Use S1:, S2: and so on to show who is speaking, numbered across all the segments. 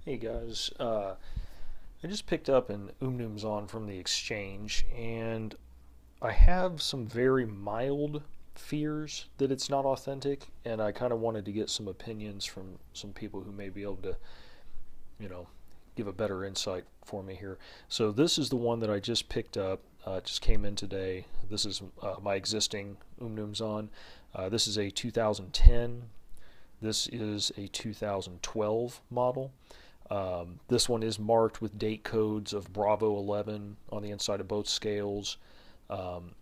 S1: Hey guys, I just picked up an Umnumzaan from the exchange, and I have some very mild fears that it's not authentic, and I kind of wanted to get some opinions from some people who may be able to, you know, give a better insight for me here. So this is the one that I just picked up. It just came in today. This is my existing Umnumzaan. This is a 2010. This is a 2012 model. This one is marked with date codes of Bravo 11 on the inside of both scales. Um,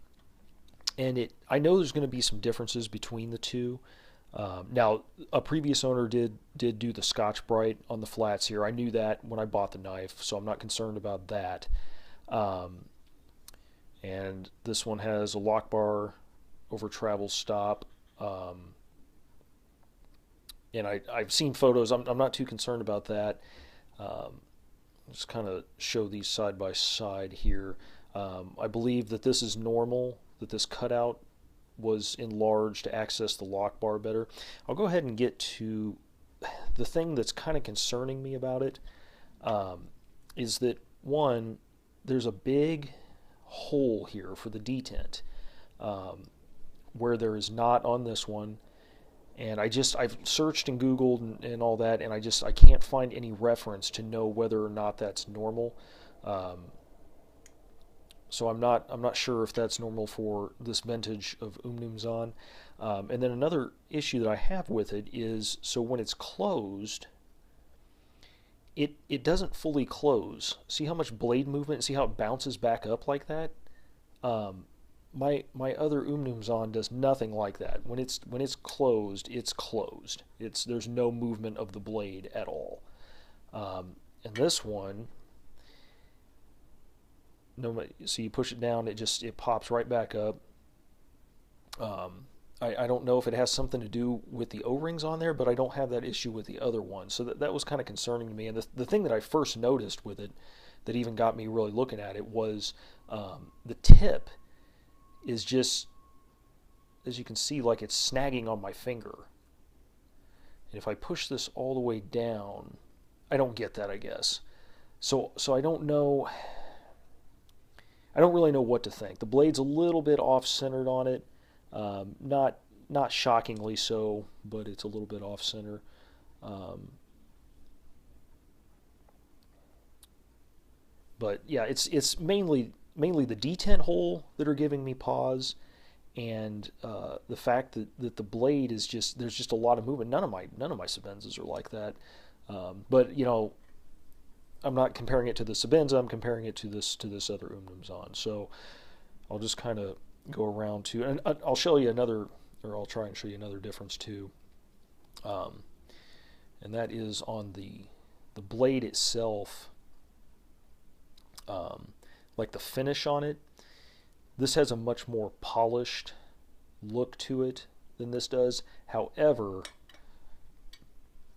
S1: I know there's going to be some differences between the two. Now, a previous owner did do the Scotch Brite on the flats here. I knew that when I bought the knife, so I'm not concerned about that. Um, and this one has a lock bar over travel stop. Um, and I've seen photos. I'm not too concerned about that. Um, just kind of show these side by side here. I believe that this is normal, that this cutout was enlarged to access the lock bar better. I'll go ahead and get to the thing that's kind of concerning me about it, um, is that one, there's a big hole here for the detent, um, where there is not on this one. And I've searched and Googled and all that, and I can't find any reference to know whether or not that's normal. Um, so I'm not sure if that's normal for this vintage of Umnumzaan. And then another issue that I have with it is, so when it's closed, it doesn't fully close. See how much blade movement? See how it bounces back up like that? Um, my other Umnumzaan does nothing like that. When it's closed, it's closed. There's no movement of the blade at all. And this one, no, so you push it down, it pops right back up. I don't know if it has something to do with the O-rings on there, but I don't have that issue with the other one. So that was kind of concerning to me. And the thing that I first noticed with it, that even got me really looking at it, was the tip is just, as you can see, like it's snagging on my finger. And if I push this all the way down, I don't get that, I guess. So I don't know. I don't really know what to think. The blade's a little bit off-centered on it. Not shockingly so, but it's a little bit off-center. Um, but yeah, it's mainly the detent hole that are giving me pause, and the fact that the blade is just, there's just a lot of movement. None of my Sabenzas are like that. But I'm not comparing it to the Sabenza. I'm comparing it to this other Umnumzaan. So I'll just kind of go around to, and I'll show you another, or I'll try and show you another difference too. Um, and that is on the blade itself, um, like the finish on it. This has a much more polished look to it than this does. However,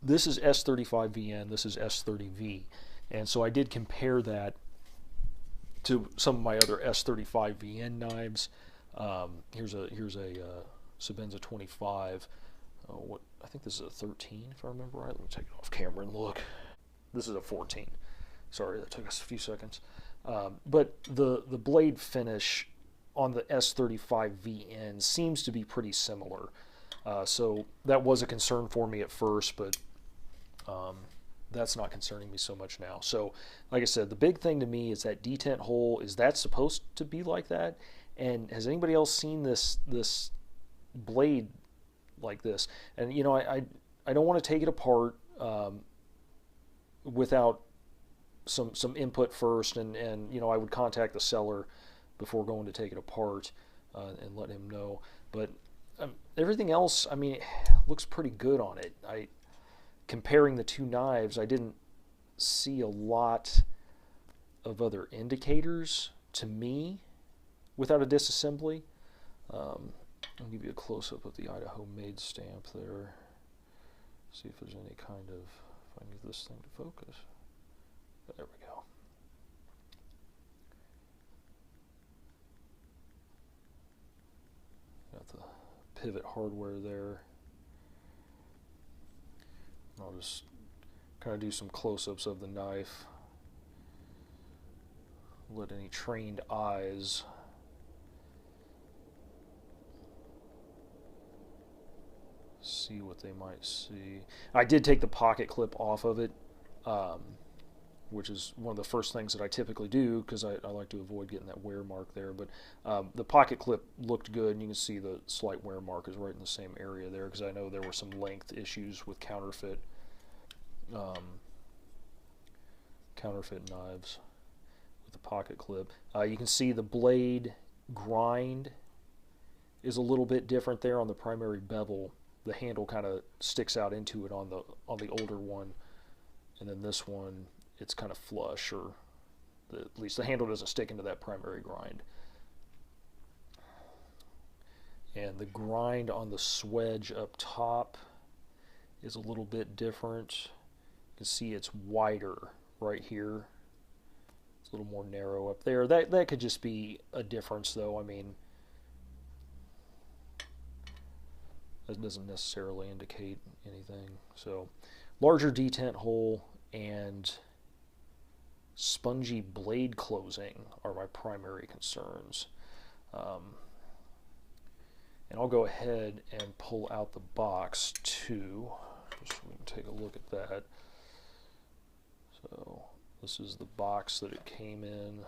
S1: this is S35VN, this is S30V. And so I did compare that to some of my other S35VN knives. Here's a Sabenza 25. What I think this is a 13, if I remember right. Let me take it off camera and look. This is a 14. Sorry, that took us a few seconds. But the blade finish on the S35VN seems to be pretty similar. So that was a concern for me at first, but um, that's not concerning me so much now. So, like I said, the big thing to me is that detent hole. Is that supposed to be like that? And has anybody else seen this blade like this? And I don't want to take it apart without some input first, and I would contact the seller before going to take it apart and let him know. But everything else, I mean, looks pretty good on it. Comparing the two knives, I didn't see a lot of other indicators to me without a disassembly. I'll give you a close-up of the Idaho made stamp there. See if there's any kind of, if I can get this thing to focus. There we go. Got the pivot hardware there. I'll just kind of do some close-ups of the knife. Let any trained eyes see what they might see. I did take the pocket clip off of it, which is one of the first things that I typically do because I like to avoid getting that wear mark there. But the pocket clip looked good, and you can see the slight wear mark is right in the same area there because I know there were some length issues with counterfeit knives with the pocket clip. You can see the blade grind is a little bit different there on the primary bevel. The handle kind of sticks out into it on the older one, and then this one it's kind of flush, or at least the handle doesn't stick into that primary grind. And the grind on the swedge up top is a little bit different. You can see it's wider right here. It's a little more narrow up there. That could just be a difference, though. I mean, that doesn't necessarily indicate anything. So, larger detent hole and spongy blade closing are my primary concerns. And I'll go ahead and pull out the box too, just so we can take a look at that. So this is the box that it came in.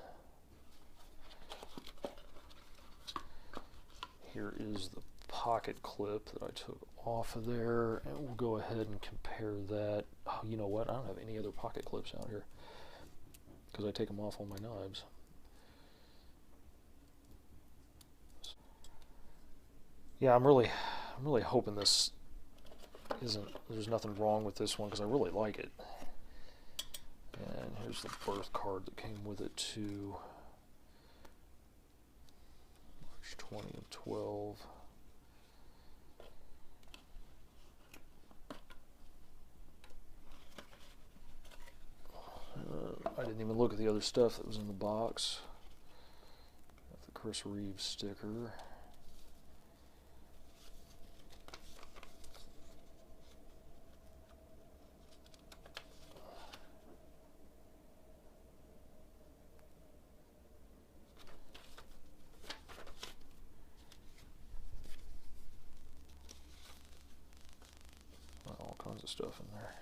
S1: Here is the pocket clip that I took off of there, and we'll go ahead and compare that. Oh, you know what? I don't have any other pocket clips out here because I take them off on my knives. Yeah, I'm really hoping this there's nothing wrong with this one because I really like it. And here's the birth card that came with it too. March 20 of 12. I didn't even look at the other stuff that was in the box. Got the Chris Reeve sticker. All kinds of stuff in there.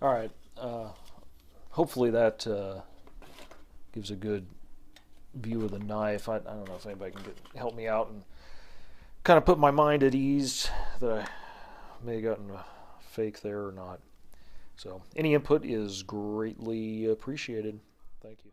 S1: All right, hopefully that gives a good view of the knife. I don't know if anybody can help me out and kind of put my mind at ease that I may have gotten a fake there or not. So any input is greatly appreciated. Thank you.